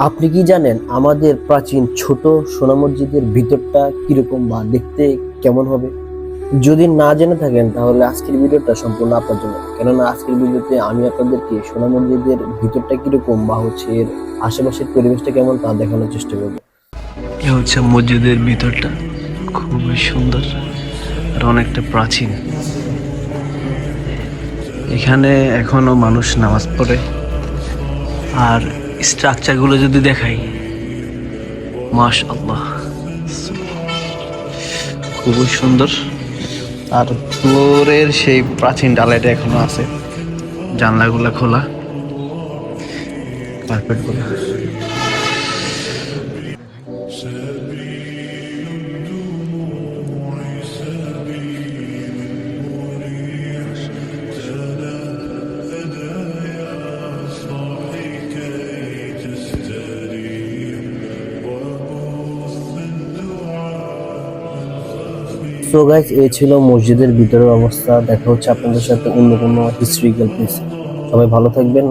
আপনি কি জানেন আমাদের প্রাচীন ছোট সোনা মসজিদের ভিতরটা কিরকম বা দেখতে কেমন হবে? যদি না জেনে থাকেন তাহলে আজকের ভিডিওটা সম্পূর্ণ আপনার জন্য। কেননা আজকের ভিডিওতে আমি আপনাদেরকে সোনা মসজিদের ভিতরটা কিরকম বা এর আশেপাশের পরিবেশটা কেমন তা দেখানোর চেষ্টা করবো। এ হচ্ছে মসজিদের ভিতরটা, খুবই সুন্দর আর অনেকটা প্রাচীন। এখানে এখনো মানুষ নামাজ পড়ে। আর স্ট্রাকচারগুলো যদি দেখাই, মাশাআল্লাহ, খুবই সুন্দর। আর ফ্লোরের সেই প্রাচীন ডালাইটা এখনো আছে, জানলাগুলা খোলা, কার্পেটগুলো। সো গাইস, এই ছিল মসজিদের ভিতরের অবস্থা। দেখা হচ্ছে আপনাদের সাথে অন্য কোনো হিস্ট্রিক্যাল প্লেস। সবাই ভালো থাকবেন।